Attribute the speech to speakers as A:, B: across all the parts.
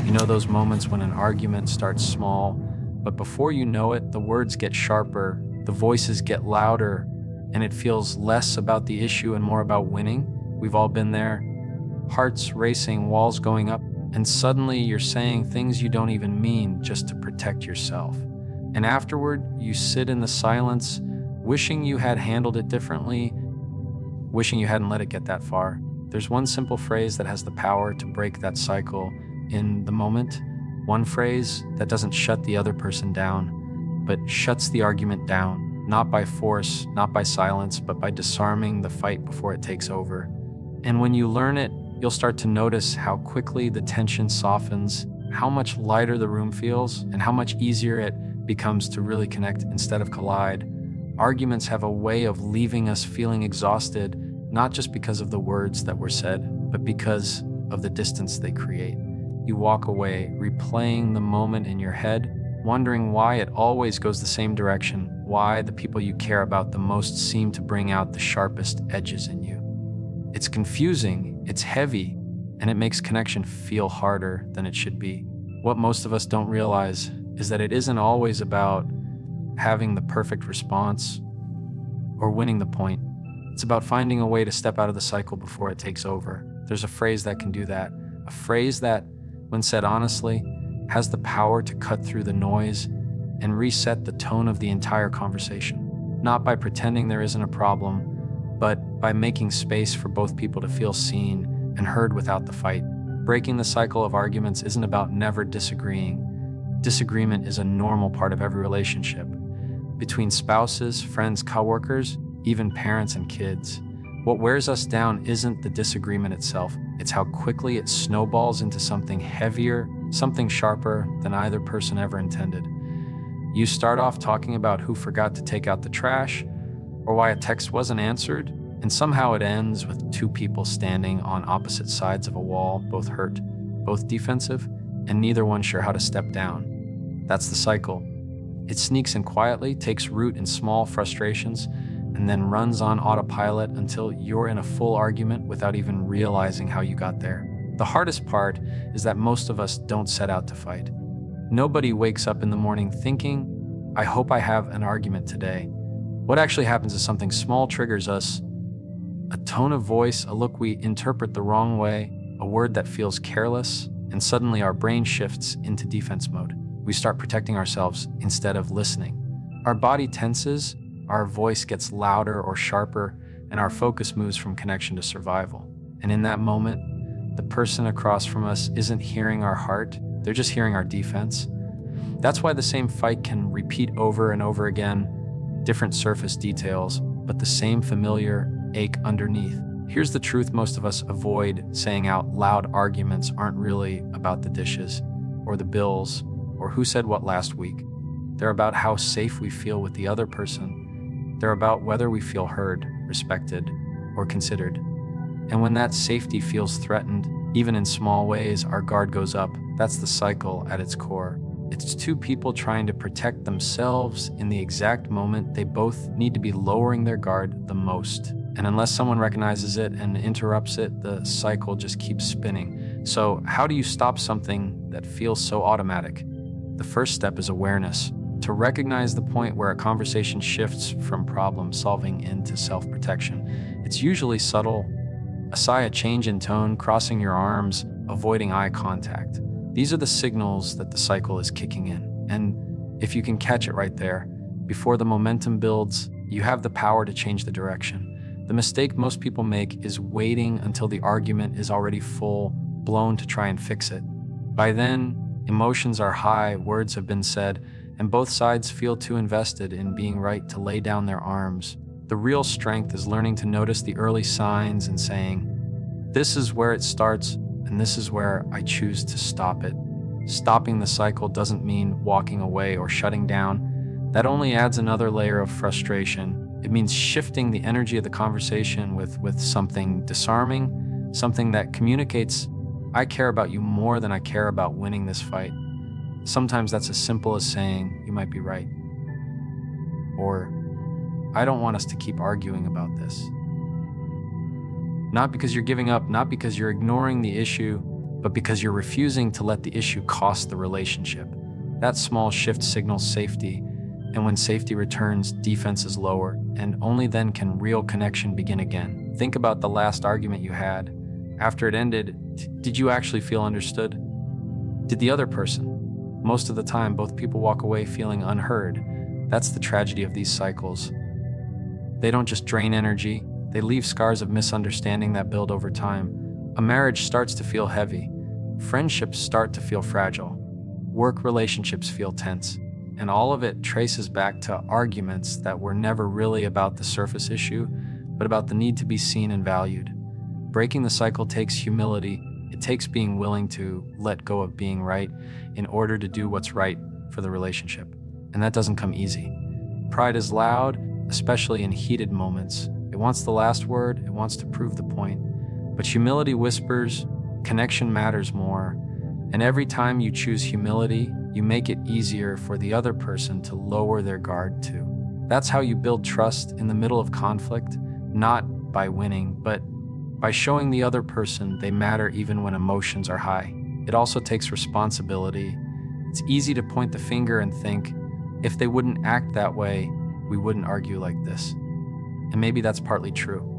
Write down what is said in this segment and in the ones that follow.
A: You know those moments when an argument starts small, but before you know it, the words get sharper, the voices get louder, and it feels less about the issue and more about winning? We've all been there. Hearts racing, walls going up, and suddenly you're saying things you don't even mean just to protect yourself. And afterward, you sit in the silence, wishing you had handled it differently, wishing you hadn't let it get that far. There's one simple phrase that has the power to break that cycle in the moment. One phrase that doesn't shut the other person down, but shuts the argument down, not by force, not by silence, but by disarming the fight before it takes over. And when you learn it, you'll start to notice how quickly the tension softens, how much lighter the room feels, and how much easier it becomes to really connect instead of collide. Arguments have a way of leaving us feeling exhausted, not just because of the words that were said, but because of the distance they create. You walk away, replaying the moment in your head, wondering why it always goes the same direction, why the people you care about the most seem to bring out the sharpest edges in you. It's confusing, it's heavy, and it makes connection feel harder than it should be. What most of us don't realize is that it isn't always about having the perfect response or winning the point. It's about finding a way to step out of the cycle before it takes over. There's a phrase that can do that, a phrase that, when said honestly, has the power to cut through the noise and reset the tone of the entire conversation. Not by pretending there isn't a problem, but by making space for both people to feel seen and heard without the fight. Breaking the cycle of arguments isn't about never disagreeing. Disagreement is a normal part of every relationship. Between spouses, friends, coworkers, even parents and kids. What wears us down isn't the disagreement itself, it's how quickly it snowballs into something heavier, something sharper than either person ever intended. You start off talking about who forgot to take out the trash, or why a text wasn't answered, and somehow it ends with two people standing on opposite sides of a wall, both hurt, both defensive, and neither one sure how to step down. That's the cycle. It sneaks in quietly, takes root in small frustrations, and then runs on autopilot until you're in a full argument without even realizing how you got there. The hardest part is that most of us don't set out to fight. Nobody wakes up in the morning thinking, I hope I have an argument today. What actually happens is something small triggers us, a tone of voice, a look we interpret the wrong way, a word that feels careless, and suddenly our brain shifts into defense mode. We start protecting ourselves instead of listening. Our body tenses, our voice gets louder or sharper, and our focus moves from connection to survival. And in that moment, the person across from us isn't hearing our heart, they're just hearing our defense. That's why the same fight can repeat over and over again, different surface details, but the same familiar ache underneath. Here's the truth most of us avoid saying out loud: arguments aren't really about the dishes, or the bills, or who said what last week. They're about how safe we feel with the other person. They're about whether we feel heard, respected, or considered. And when that safety feels threatened, even in small ways, our guard goes up. That's the cycle at its core. It's two people trying to protect themselves in the exact moment they both need to be lowering their guard the most. And unless someone recognizes it and interrupts it, the cycle just keeps spinning. So how do you stop something that feels so automatic? The first step is awareness. To recognize the point where a conversation shifts from problem solving into self-protection. It's usually subtle. A sigh, a change in tone, crossing your arms, avoiding eye contact. These are the signals that the cycle is kicking in. And if you can catch it right there, before the momentum builds, you have the power to change the direction. The mistake most people make is waiting until the argument is already full blown to try and fix it. By then, emotions are high, words have been said, and both sides feel too invested in being right to lay down their arms. The real strength is learning to notice the early signs and saying, this is where it starts, and this is where I choose to stop it. Stopping the cycle doesn't mean walking away or shutting down. That only adds another layer of frustration. It means shifting the energy of the conversation with something disarming, something that communicates, I care about you more than I care about winning this fight. Sometimes that's as simple as saying, you might be right. Or, I don't want us to keep arguing about this. Not because you're giving up, not because you're ignoring the issue, but because you're refusing to let the issue cost the relationship. That small shift signals safety, and when safety returns, defense is lower, and only then can real connection begin again. Think about the last argument you had. After it ended, did you actually feel understood? Did the other person? Most of the time, both people walk away feeling unheard. That's the tragedy of these cycles. They don't just drain energy, they leave scars of misunderstanding that build over time. A marriage starts to feel heavy. Friendships start to feel fragile. Work relationships feel tense. And all of it traces back to arguments that were never really about the surface issue, but about the need to be seen and valued. Breaking the cycle takes humility. It takes being willing to let go of being right in order to do what's right for the relationship. And that doesn't come easy. Pride is loud, especially in heated moments. It wants the last word, it wants to prove the point. But humility whispers, connection matters more. And every time you choose humility, you make it easier for the other person to lower their guard too. That's how you build trust in the middle of conflict, not by winning, but by showing the other person they matter even when emotions are high. It also takes responsibility. It's easy to point the finger and think, if they wouldn't act that way, we wouldn't argue like this. And maybe that's partly true.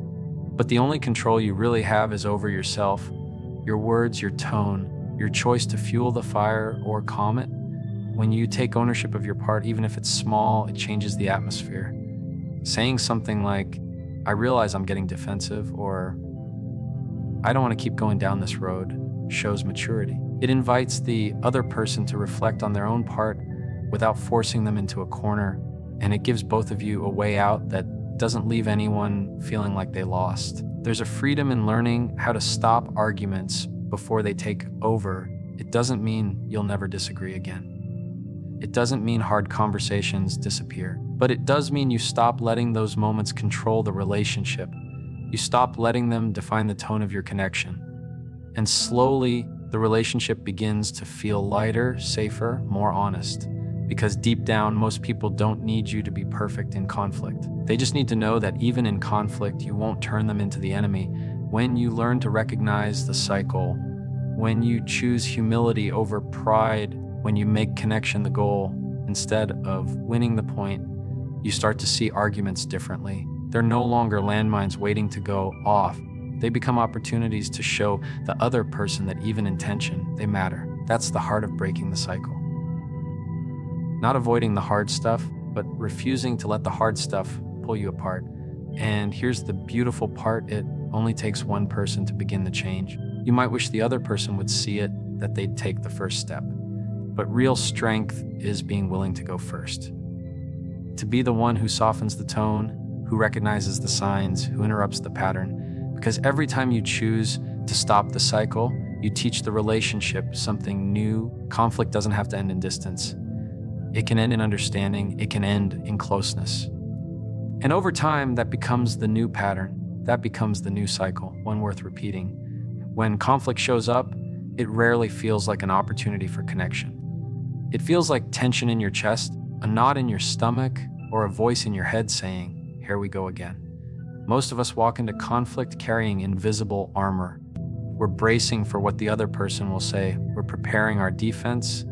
A: But the only control you really have is over yourself, your words, your tone, your choice to fuel the fire or calm it. When you take ownership of your part, even if it's small, it changes the atmosphere. Saying something like, I realize I'm getting defensive, or I don't want to keep going down this road, shows maturity. It invites the other person to reflect on their own part without forcing them into a corner, and it gives both of you a way out that doesn't leave anyone feeling like they lost. There's a freedom in learning how to stop arguments before they take over. It doesn't mean you'll never disagree again. It doesn't mean hard conversations disappear, but it does mean you stop letting those moments control the relationship. You stop letting them define the tone of your connection. And slowly, the relationship begins to feel lighter, safer, more honest. Because deep down, most people don't need you to be perfect in conflict. They just need to know that even in conflict, you won't turn them into the enemy. When you learn to recognize the cycle, when you choose humility over pride, when you make connection the goal instead of winning the point, you start to see arguments differently. They're no longer landmines waiting to go off. They become opportunities to show the other person that even in tension, they matter. That's the heart of breaking the cycle. Not avoiding the hard stuff, but refusing to let the hard stuff pull you apart. And here's the beautiful part, it only takes one person to begin the change. You might wish the other person would see it, that they'd take the first step. But real strength is being willing to go first. To be the one who softens the tone, who recognizes the signs, who interrupts the pattern. Because every time you choose to stop the cycle, you teach the relationship something new. Conflict doesn't have to end in distance. It can end in understanding, it can end in closeness. And over time, that becomes the new pattern. That becomes the new cycle, one worth repeating. When conflict shows up, it rarely feels like an opportunity for connection. It feels like tension in your chest, a knot in your stomach, or a voice in your head saying, here we go again. Most of us walk into conflict carrying invisible armor. We're bracing for what the other person will say. We're preparing our defense,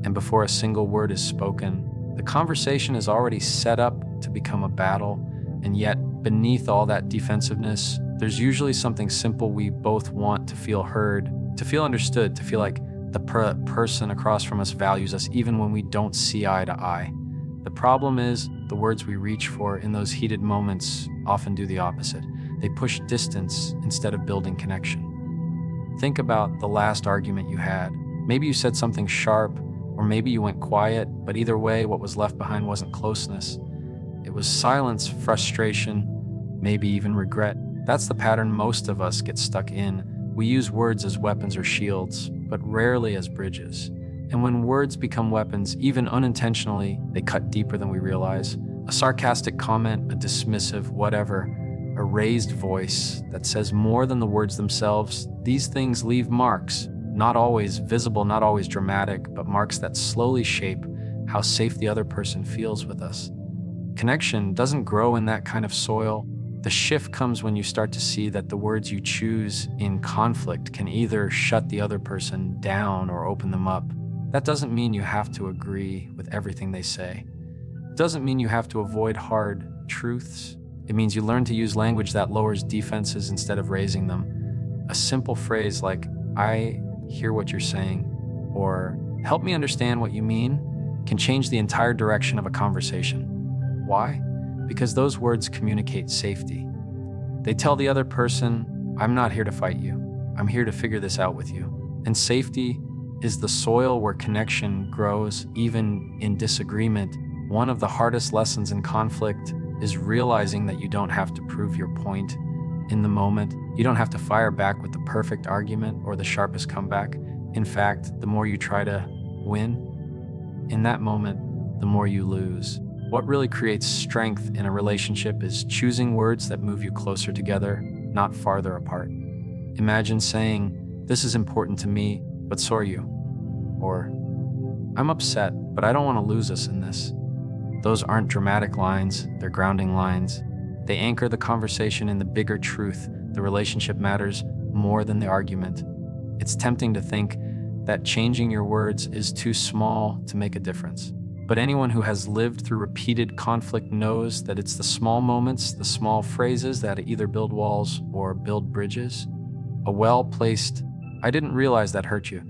A: and before a single word is spoken, the conversation is already set up to become a battle, and yet beneath all that defensiveness, there's usually something simple we both want: to feel heard, to feel understood, to feel like the person across from us values us even when we don't see eye to eye. The problem is, the words we reach for in those heated moments often do the opposite. They push distance instead of building connection. Think about the last argument you had. Maybe you said something sharp, or maybe you went quiet, but either way, what was left behind wasn't closeness. It was silence, frustration, maybe even regret. That's the pattern most of us get stuck in. We use words as weapons or shields, but rarely as bridges. And when words become weapons, even unintentionally, they cut deeper than we realize. A sarcastic comment, a dismissive whatever, a raised voice that says more than the words themselves. These things leave marks, not always visible, not always dramatic, but marks that slowly shape how safe the other person feels with us. Connection doesn't grow in that kind of soil. The shift comes when you start to see that the words you choose in conflict can either shut the other person down or open them up. That doesn't mean you have to agree with everything they say. It doesn't mean you have to avoid hard truths. It means you learn to use language that lowers defenses instead of raising them. A simple phrase like, "I hear what you're saying," or "help me understand what you mean," can change the entire direction of a conversation. Why? Because those words communicate safety. They tell the other person, "I'm not here to fight you. I'm here to figure this out with you." And safety is the soil where connection grows, even in disagreement. One of the hardest lessons in conflict is realizing that you don't have to prove your point in the moment. You don't have to fire back with the perfect argument or the sharpest comeback. In fact, the more you try to win, in that moment, the more you lose. What really creates strength in a relationship is choosing words that move you closer together, not farther apart. Imagine saying, "This is important to me, but so are you." Or, "I'm upset, but I don't want to lose us in this." Those aren't dramatic lines, they're grounding lines. They anchor the conversation in the bigger truth. The relationship matters more than the argument. It's tempting to think that changing your words is too small to make a difference. But anyone who has lived through repeated conflict knows that it's the small moments, the small phrases that either build walls or build bridges. A well-placed, "I didn't realize that hurt you,"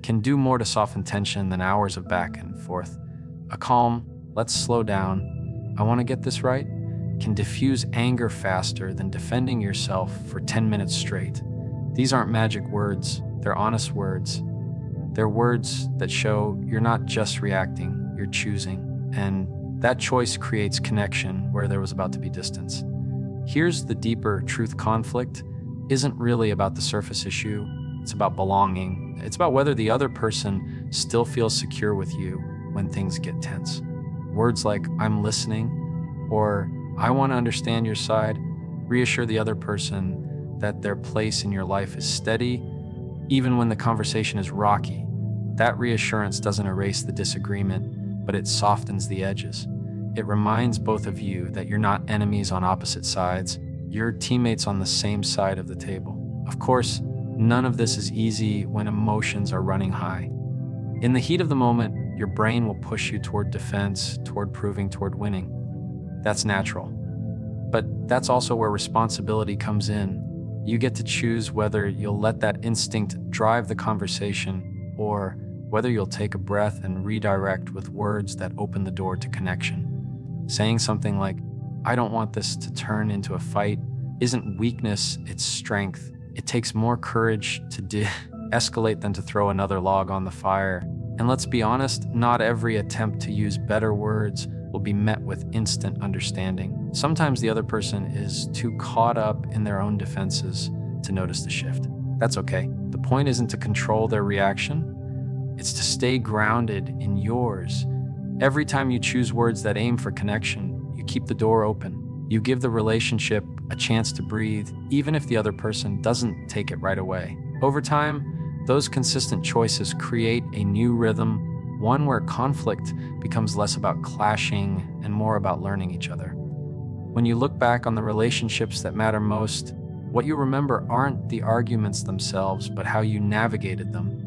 A: can do more to soften tension than hours of back and forth. A calm, "let's slow down, I want to get this right," can diffuse anger faster than defending yourself for 10 minutes straight. These aren't magic words, they're honest words. They're words that show you're not just reacting, you're choosing. And that choice creates connection where there was about to be distance. Here's the deeper truth: conflict isn't really about the surface issue, it's about belonging. It's about whether the other person still feels secure with you when things get tense. Words like, "I'm listening," or "I want to understand your side," reassure the other person that their place in your life is steady, even when the conversation is rocky. That reassurance doesn't erase the disagreement, but it softens the edges. It reminds both of you that you're not enemies on opposite sides, you're teammates on the same side of the table. Of course, none of this is easy when emotions are running high. In the heat of the moment, your brain will push you toward defense, toward proving, toward winning. That's natural. But that's also where responsibility comes in. You get to choose whether you'll let that instinct drive the conversation or whether you'll take a breath and redirect with words that open the door to connection. Saying something like, "I don't want this to turn into a fight," isn't weakness, it's strength. It takes more courage to de-escalate than to throw another log on the fire. And let's be honest, not every attempt to use better words will be met with instant understanding. Sometimes the other person is too caught up in their own defenses to notice the shift. That's okay. The point isn't to control their reaction, it's to stay grounded in yours. Every time you choose words that aim for connection, you keep the door open. You give the relationship a chance to breathe, even if the other person doesn't take it right away. Over time, those consistent choices create a new rhythm, one where conflict becomes less about clashing and more about learning each other. When you look back on the relationships that matter most, what you remember aren't the arguments themselves, but how you navigated them.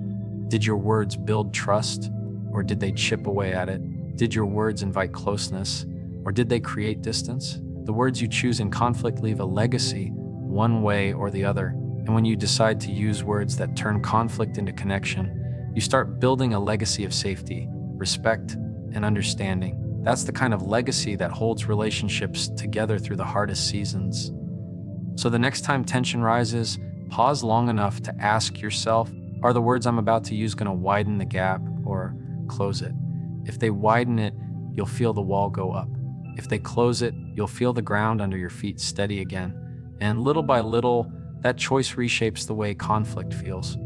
A: Did your words build trust, or did they chip away at it? Did your words invite closeness, or did they create distance? The words you choose in conflict leave a legacy, one way or the other. And when you decide to use words that turn conflict into connection, you start building a legacy of safety, respect, and understanding. That's the kind of legacy that holds relationships together through the hardest seasons. So the next time tension rises, pause long enough to ask yourself, are the words I'm about to use going to widen the gap or close it? If they widen it, you'll feel the wall go up. If they close it, you'll feel the ground under your feet steady again. And little by little, that choice reshapes the way conflict feels.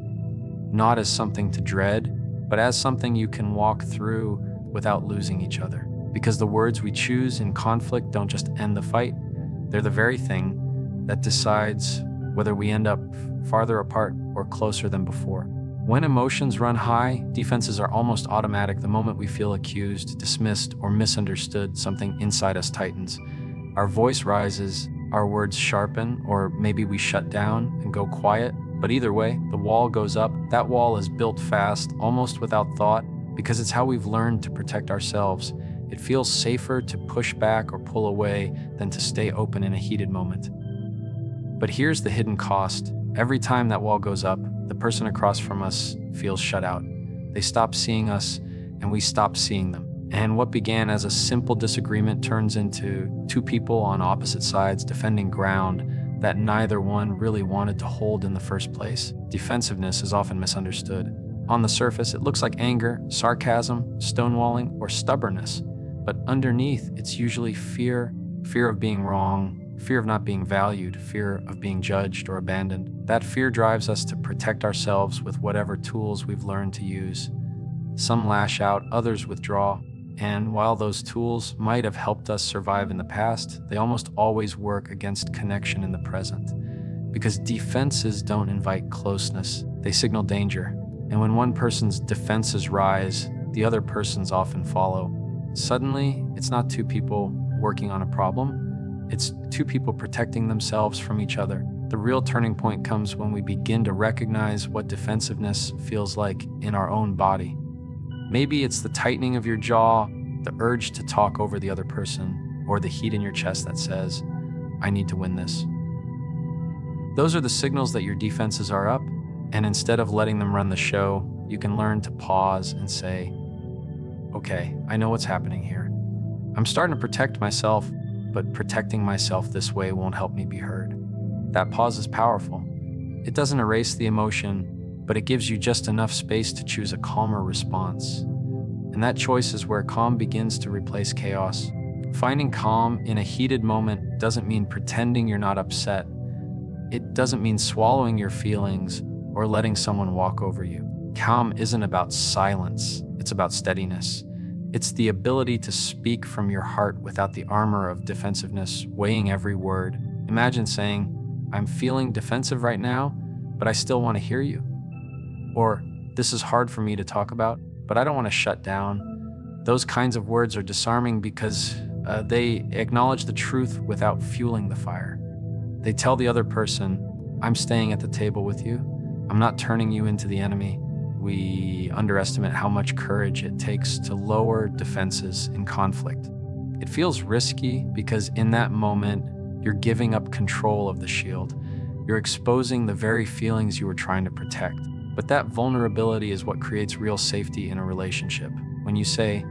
A: Not as something to dread, but as something you can walk through without losing each other. Because the words we choose in conflict don't just end the fight, they're the very thing that decides whether we end up farther apart or closer than before. When emotions run high, defenses are almost automatic. The moment we feel accused, dismissed, or misunderstood, something inside us tightens. Our voice rises, our words sharpen, or maybe we shut down and go quiet. But either way, the wall goes up. That wall is built fast, almost without thought, because it's how we've learned to protect ourselves. It feels safer to push back or pull away than to stay open in a heated moment. But here's the hidden cost. Every time that wall goes up, the person across from us feels shut out. They stop seeing us, and we stop seeing them. And what began as a simple disagreement turns into two people on opposite sides defending ground that neither one really wanted to hold in the first place. Defensiveness is often misunderstood. On the surface, it looks like anger, sarcasm, stonewalling, or stubbornness. But underneath, it's usually fear of being wrong, fear of not being valued, fear of being judged or abandoned. That fear drives us to protect ourselves with whatever tools we've learned to use. Some lash out, others withdraw. And while those tools might have helped us survive in the past, they almost always work against connection in the present. Because defenses don't invite closeness, they signal danger. And when one person's defenses rise, the other person's often follow. Suddenly, it's not two people working on a problem, it's two people protecting themselves from each other. The real turning point comes when we begin to recognize what defensiveness feels like in our own body. Maybe it's the tightening of your jaw, the urge to talk over the other person, or the heat in your chest that says, I need to win this. Those are the signals that your defenses are up, and instead of letting them run the show, you can learn to pause and say, okay, I know what's happening here. I'm starting to protect myself, but protecting myself this way won't help me be heard. That pause is powerful. It doesn't erase the emotion, but it gives you just enough space to choose a calmer response. And that choice is where calm begins to replace chaos. Finding calm in a heated moment doesn't mean pretending you're not upset. It doesn't mean swallowing your feelings or letting someone walk over you. Calm isn't about silence, it's about steadiness. It's the ability to speak from your heart without the armor of defensiveness weighing every word. Imagine saying, I'm feeling defensive right now, but I still want to hear you. Or, this is hard for me to talk about, but I don't want to shut down. Those kinds of words are disarming because they acknowledge the truth without fueling the fire. They tell the other person, I'm staying at the table with you. I'm not turning you into the enemy. We underestimate how much courage it takes to lower defenses in conflict. It feels risky because in that moment, you're giving up control of the shield. You're exposing the very feelings you were trying to protect. But that vulnerability is what creates real safety in a relationship. When you say,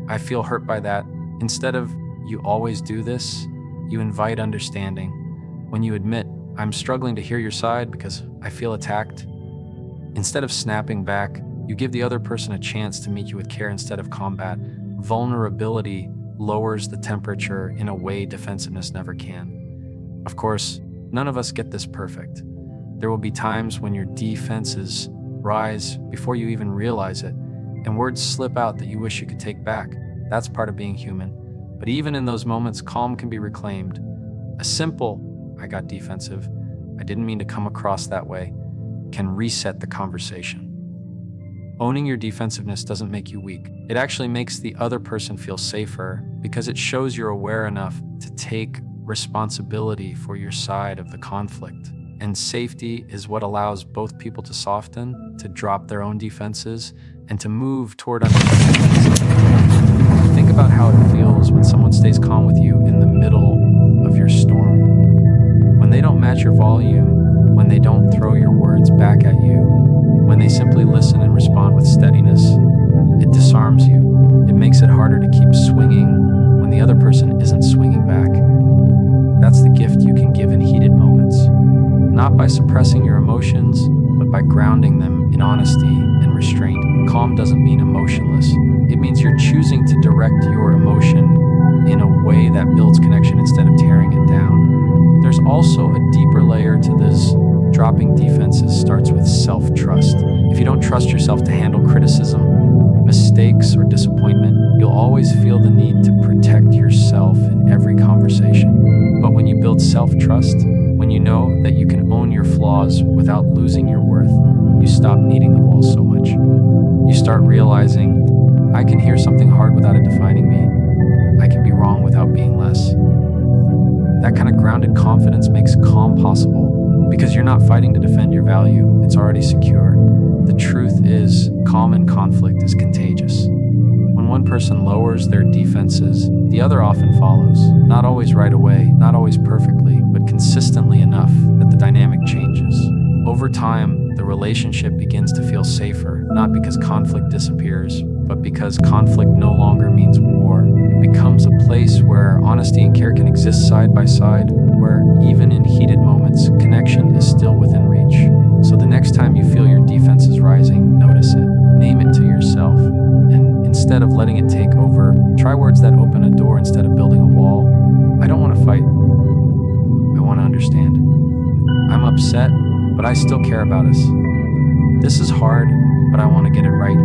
A: I feel hurt by that, instead of, you always do this, you invite understanding. When you admit, I'm struggling to hear your side because I feel attacked, instead of snapping back, you give the other person a chance to meet you with care instead of combat. Vulnerability lowers the temperature in a way defensiveness never can. Of course, none of us get this perfect. There will be times when your defenses rise before you even realize it, and words slip out that you wish you could take back. That's part of being human. But even in those moments, calm can be reclaimed. A simple, I got defensive, I didn't mean to come across that way, can reset the conversation. Owning your defensiveness doesn't make you weak. It actually makes the other person feel safer because it shows you're aware enough to take responsibility for your side of the conflict. And safety is what allows both people to soften, to drop their own defenses, and to move toward understanding. Think about how it feels when someone stays calm with you in the middle of your storm. When they don't match your volume, when they don't throw your words back at you, when they simply listen and respond with steadiness, it disarms you. It makes it harder to keep swinging when the other person isn't swinging back. That's the gift you can give in heated moments. Not by suppressing your emotions, but by grounding them in honesty and restraint. Calm doesn't mean emotionless. It means you're choosing to direct your emotion in a way that builds connection instead of tearing it down. There's also a deeper layer to this. Dropping defenses starts with self-trust. If you don't trust yourself to handle criticism, mistakes, or disappointment, you'll always feel the need to protect yourself in every conversation. But when you build self-trust, when you know that you can own your flaws without losing your worth, you stop needing the walls so much. You start realizing, I can hear something hard without it defining me. I can be wrong without being less. That kind of grounded confidence makes calm possible because you're not fighting to defend your value, it's already secure. The truth is, calm in conflict is contagious. When one person lowers their defenses, the other often follows. Not always right away, not always perfectly, but consistently enough that the dynamic changes. Over time, the relationship begins to feel safer, not because conflict disappears, but because conflict no longer means war. It becomes a place where honesty and care can exist side by side, where even in heated moments, connection is still within reach. So the next time you feel your defenses rising, notice it, name it to yourself, and instead of letting it take over, try words that open a door instead of building a wall. I don't want to fight. I want to understand. I'm upset, but I still care about us. This is hard, but I want to get it right.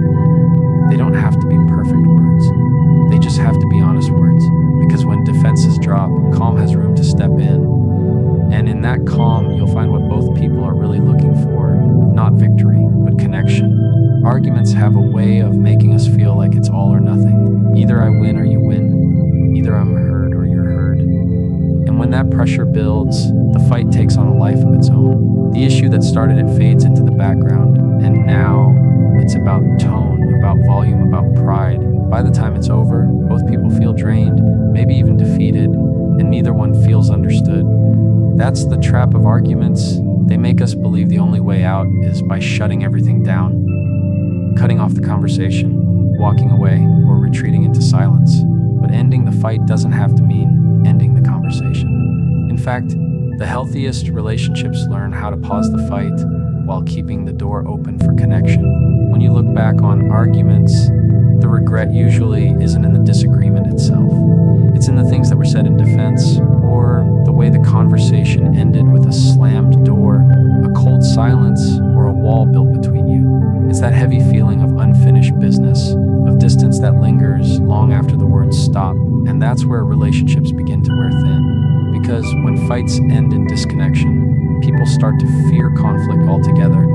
A: They don't have to be perfect words. They just have to be honest words. Because when defenses drop, calm has room to step in. And in that calm, you'll find what both people are really looking for. Not victory, but connection. Arguments have a way of making us feel like it's all or nothing. Either I win or you win. Either I'm heard or you're heard. And when that pressure builds, the fight takes on a life of its own. The issue that started it fades into the background. And now it's about tone, about volume, about pride. By the time it's over, both people feel drained, maybe even defeated, and neither one feels understood. That's the trap of arguments. They make us believe the only way out is by shutting everything down, cutting off the conversation, walking away, or retreating into silence. But ending the fight doesn't have to mean ending the conversation. In fact, the healthiest relationships learn how to pause the fight while keeping the door open for connection. When you look back on arguments, the regret usually isn't in the disagreement itself. It's in the things that were said in defense, or the way the conversation ended with a slammed door, a cold silence, or a wall built between you. It's that heavy feeling of unfinished business, of distance that lingers long after the words stop, and that's where relationships begin to wear thin. Because when fights end in disconnection, people start to fear conflict altogether.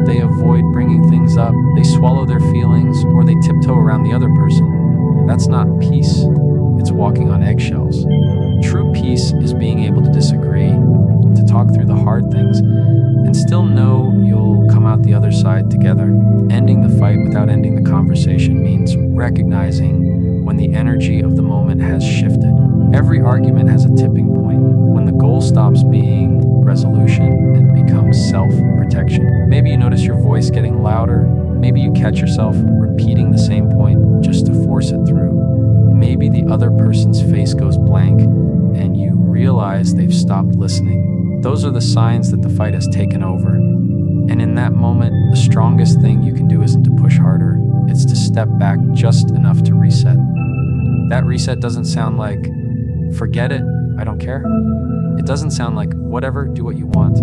A: They avoid bringing things up, they swallow their feelings, or they tiptoe around the other person. That's not peace, it's walking on eggshells. True peace is being able to disagree, to talk through the hard things, and still know you'll come out the other side together. Ending the fight without ending the conversation means recognizing when the energy of the moment has shifted. Every argument has a tipping point, when the goal stops being resolution and becomes self-protection. Maybe you notice your voice getting louder. Maybe you catch yourself repeating the same point just to force it through. Maybe the other person's face goes blank and you realize they've stopped listening. Those are the signs that the fight has taken over. And in that moment, the strongest thing you can do isn't to push harder. It's to step back just enough to reset. That reset doesn't sound like, forget it, I don't care. It doesn't sound like, whatever, do what you want.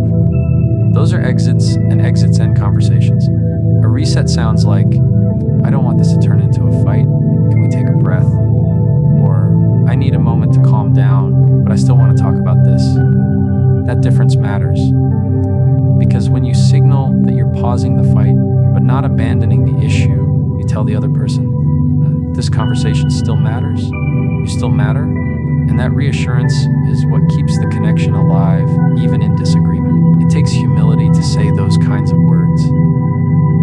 A: Those are exits, and exits end conversations. A reset sounds like, I don't want this to turn into a fight. Can we take a breath? Or, I need a moment to calm down, but I still want to talk about this. That difference matters. Because when you signal that you're pausing the fight, but not abandoning the issue, you tell the other person, this conversation still matters. You still matter. And that reassurance is what keeps the connection alive, even in disagreement. It takes humility to say those kinds of words.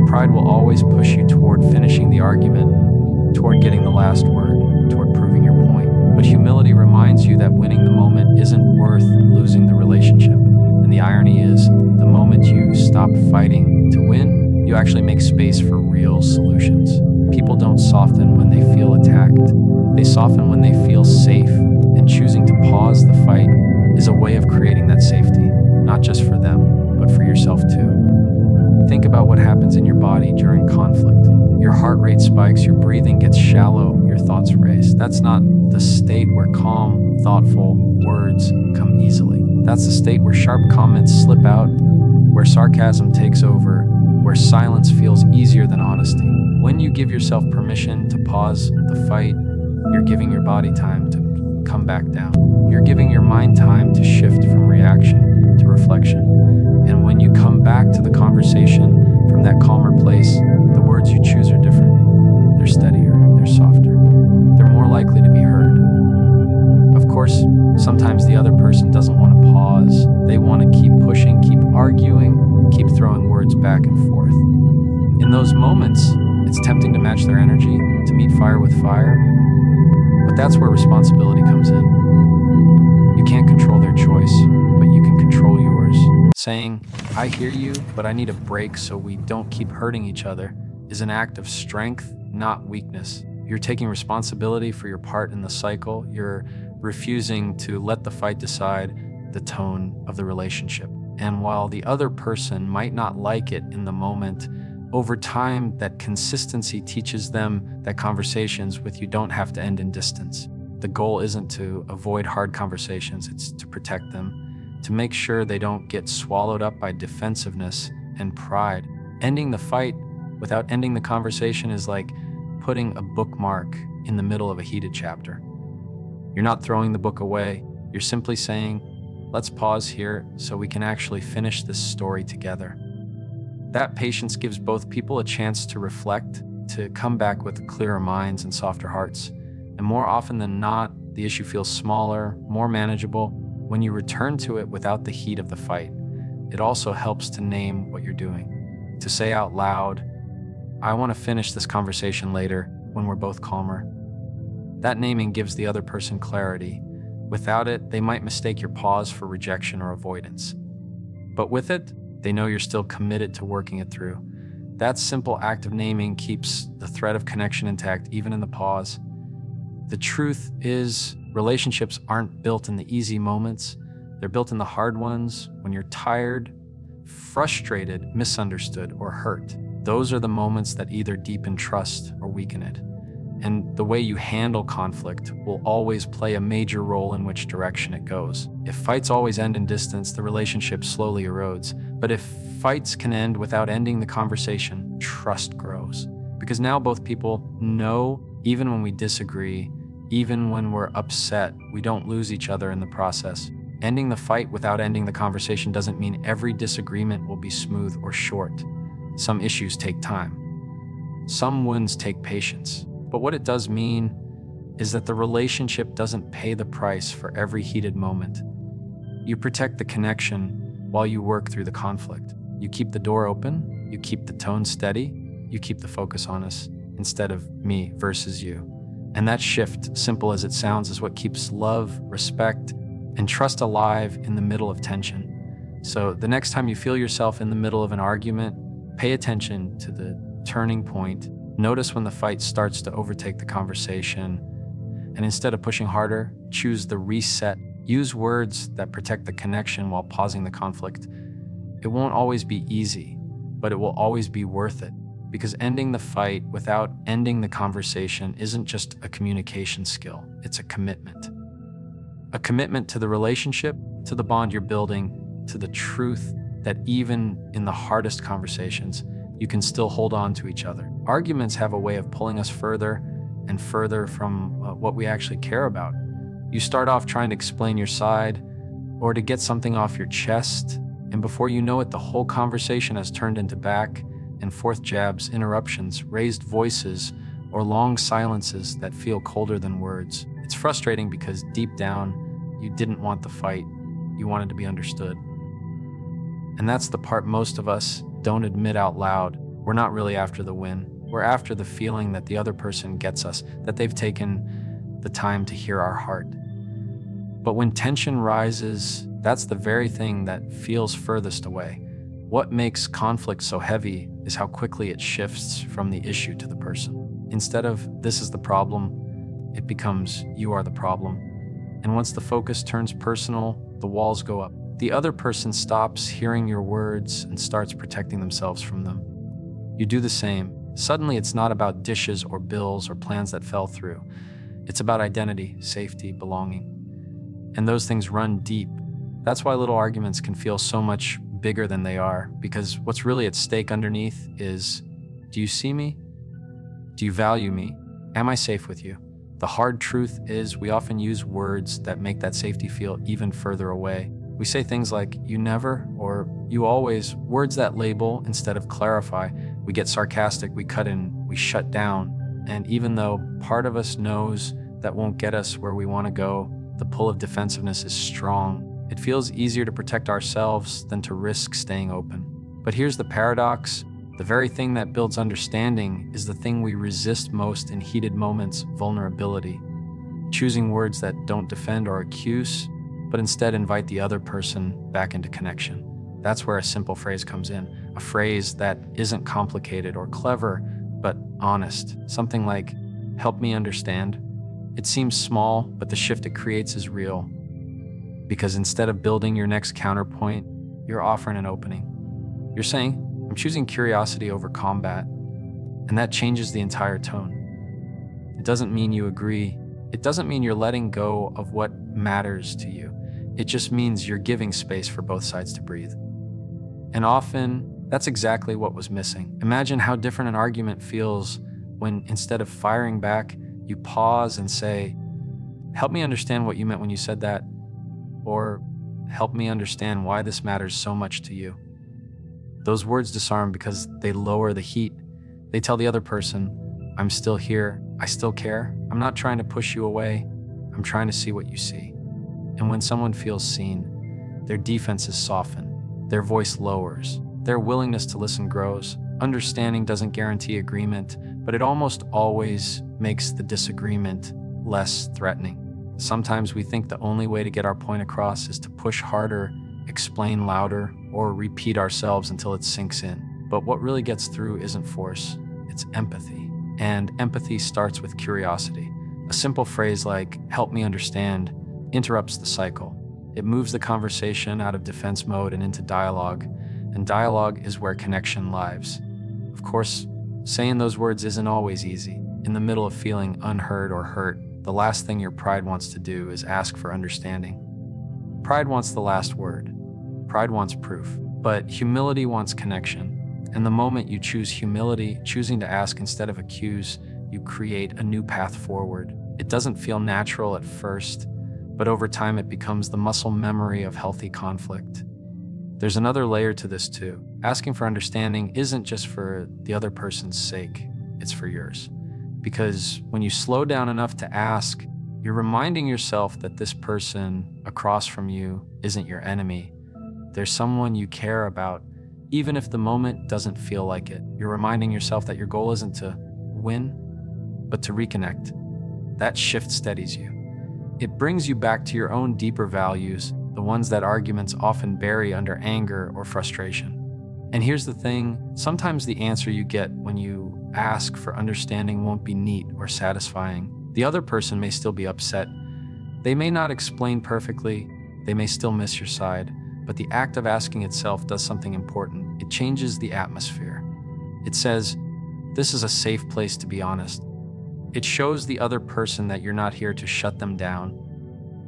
A: Pride will always push you toward finishing the argument, toward getting the last word, toward proving your point. But humility reminds you that winning the moment isn't worth losing the relationship. And the irony is, the moment you stop fighting to win, you actually make space for real solutions. People don't soften when they feel attacked. They soften when they feel safe. And choosing to pause the fight is a way of creating that safety, not just for them, but for yourself too. Think about what happens in your body during conflict. Your heart rate spikes, your breathing gets shallow, your thoughts race. That's not the state where calm, thoughtful words come easily. That's the state where sharp comments slip out, where sarcasm takes over, where silence feels easier than honesty. When you give yourself permission to pause the fight, you're giving your body time to come back down. You're giving your mind time to shift from reaction to reflection. And when you come back to the conversation from that calmer place, the words you choose are different. They're steadier, they're softer, they're more likely to be heard. Of course, sometimes the other person doesn't moments, it's tempting to match their energy, to meet fire with fire. But that's where responsibility comes in. You can't control their choice, but you can control yours. Saying, I hear you, but I need a break so we don't keep hurting each other, is an act of strength, not weakness. You're taking responsibility for your part in the cycle. You're refusing to let the fight decide the tone of the relationship. And while the other person might not like it in the moment, over time, that consistency teaches them that conversations with you don't have to end in distance. The goal isn't to avoid hard conversations, it's to protect them, to make sure they don't get swallowed up by defensiveness and pride. Ending the fight without ending the conversation is like putting a bookmark in the middle of a heated chapter. You're not throwing the book away, you're simply saying, let's pause here so we can actually finish this story together. That patience gives both people a chance to reflect, to come back with clearer minds and softer hearts. And more often than not, the issue feels smaller, more manageable when you return to it without the heat of the fight. It also helps to name what you're doing, to say out loud, I want to finish this conversation later when we're both calmer. That naming gives the other person clarity. Without it, they might mistake your pause for rejection or avoidance. But with it, they know you're still committed to working it through. That simple act of naming keeps the thread of connection intact, even in the pause. The truth is, relationships aren't built in the easy moments. They're built in the hard ones, when you're tired, frustrated, misunderstood, or hurt. Those are the moments that either deepen trust or weaken it. And the way you handle conflict will always play a major role in which direction it goes. If fights always end in distance, the relationship slowly erodes. But if fights can end without ending the conversation, trust grows. Because now both people know, even when we disagree, even when we're upset, we don't lose each other in the process. Ending the fight without ending the conversation doesn't mean every disagreement will be smooth or short. Some issues take time. Some wounds take patience. But what it does mean is that the relationship doesn't pay the price for every heated moment. You protect the connection while you work through the conflict. You keep the door open, you keep the tone steady, you keep the focus on us instead of me versus you. And that shift, simple as it sounds, is what keeps love, respect, and trust alive in the middle of tension. So the next time you feel yourself in the middle of an argument, pay attention to the turning point. Notice when the fight starts to overtake the conversation, and instead of pushing harder, choose the reset. Use words that protect the connection while pausing the conflict. It won't always be easy, but it will always be worth it, because ending the fight without ending the conversation isn't just a communication skill, it's a commitment. A commitment to the relationship, to the bond you're building, to the truth that even in the hardest conversations, you can still hold on to each other. Arguments have a way of pulling us further and further from what we actually care about. You start off trying to explain your side or to get something off your chest, and before you know it, the whole conversation has turned into back and forth jabs, interruptions, raised voices, or long silences that feel colder than words. It's frustrating because deep down, you didn't want the fight. You wanted to be understood. And that's the part most of us don't admit out loud. We're not really after the win. We're after the feeling that the other person gets us, that they've taken the time to hear our heart. But when tension rises, that's the very thing that feels furthest away. What makes conflict so heavy is how quickly it shifts from the issue to the person. Instead of this is the problem, it becomes you are the problem. And once the focus turns personal, the walls go up. The other person stops hearing your words and starts protecting themselves from them. You do the same. Suddenly, it's not about dishes or bills or plans that fell through. It's about identity, safety, belonging. And those things run deep. That's why little arguments can feel so much bigger than they are, because what's really at stake underneath is, do you see me? Do you value me? Am I safe with you? The hard truth is we often use words that make that safety feel even further away. We say things like, you never, or you always, words that label instead of clarify. We get sarcastic, we cut in, we shut down. And even though part of us knows that won't get us where we want to go, the pull of defensiveness is strong. It feels easier to protect ourselves than to risk staying open. But here's the paradox. The very thing that builds understanding is the thing we resist most in heated moments: vulnerability. Choosing words that don't defend or accuse, but instead invite the other person back into connection. That's where a simple phrase comes in. A phrase that isn't complicated or clever, but honest. Something like, "Help me understand." It seems small, but the shift it creates is real. Because instead of building your next counterpoint, you're offering an opening. You're saying, "I'm choosing curiosity over combat," and that changes the entire tone. It doesn't mean you agree. It doesn't mean you're letting go of what matters to you. It just means you're giving space for both sides to breathe. And often, that's exactly what was missing. Imagine how different an argument feels when, instead of firing back, you pause and say, "Help me understand what you meant when you said that," or "Help me understand why this matters so much to you." Those words disarm because they lower the heat. They tell the other person, "I'm still here. I still care. I'm not trying to push you away. I'm trying to see what you see." And when someone feels seen, their defenses soften, their voice lowers, their willingness to listen grows. Understanding doesn't guarantee agreement, but it almost always makes the disagreement less threatening. Sometimes we think the only way to get our point across is to push harder, explain louder, or repeat ourselves until it sinks in. But what really gets through isn't force, it's empathy. And empathy starts with curiosity. A simple phrase like, "Help me understand," interrupts the cycle. It moves the conversation out of defense mode and into dialogue, and dialogue is where connection lives. Of course, saying those words isn't always easy. In the middle of feeling unheard or hurt, the last thing your pride wants to do is ask for understanding. Pride wants the last word. Pride wants proof. But humility wants connection. And the moment you choose humility, choosing to ask instead of accuse, you create a new path forward. It doesn't feel natural at first, but over time it becomes the muscle memory of healthy conflict. There's another layer to this too. Asking for understanding isn't just for the other person's sake, it's for yours. Because when you slow down enough to ask, you're reminding yourself that this person across from you isn't your enemy. There's someone you care about, even if the moment doesn't feel like it. You're reminding yourself that your goal isn't to win, but to reconnect. That shift steadies you. It brings you back to your own deeper values, the ones that arguments often bury under anger or frustration. And here's the thing, sometimes the answer you get when you ask for understanding won't be neat or satisfying. The other person may still be upset. They may not explain perfectly, they may still miss your side, but the act of asking itself does something important. It changes the atmosphere. It says, "This is a safe place to be honest." It shows the other person that you're not here to shut them down.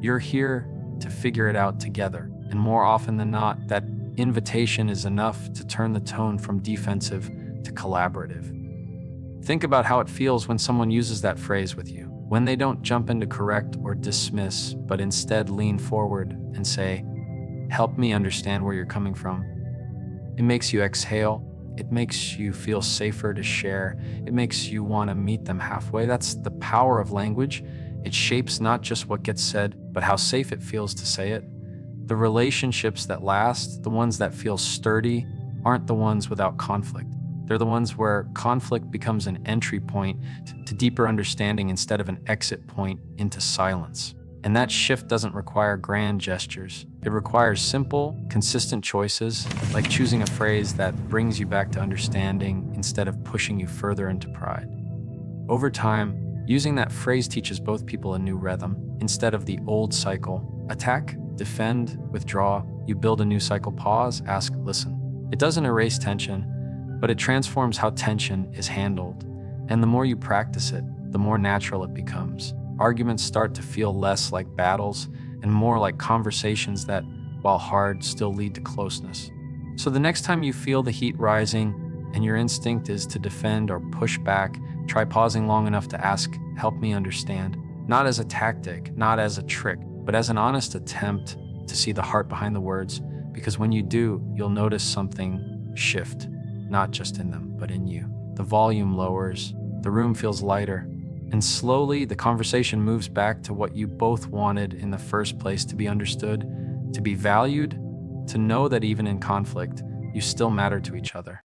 A: You're here to figure it out together. And more often than not, that invitation is enough to turn the tone from defensive to collaborative. Think about how it feels when someone uses that phrase with you, when they don't jump in to correct or dismiss, but instead lean forward and say, "Help me understand where you're coming from." It makes you exhale. It makes you feel safer to share. It makes you want to meet them halfway. That's the power of language. It shapes not just what gets said, but how safe it feels to say it. The relationships that last, the ones that feel sturdy, aren't the ones without conflict. They're the ones where conflict becomes an entry point to deeper understanding instead of an exit point into silence. And that shift doesn't require grand gestures. It requires simple, consistent choices, like choosing a phrase that brings you back to understanding instead of pushing you further into pride. Over time, using that phrase teaches both people a new rhythm. Instead of the old cycle, attack, defend, withdraw, you build a new cycle: pause, ask, listen. It doesn't erase tension, but it transforms how tension is handled. And the more you practice it, the more natural it becomes. Arguments start to feel less like battles and more like conversations that, while hard, still lead to closeness. So the next time you feel the heat rising and your instinct is to defend or push back, try pausing long enough to ask, "Help me understand." Not as a tactic, not as a trick, but as an honest attempt to see the heart behind the words. Because when you do, you'll notice something shift, not just in them, but in you. The volume lowers, the room feels lighter, and slowly the conversation moves back to what you both wanted in the first place: to be understood, to be valued, to know that even in conflict, you still matter to each other.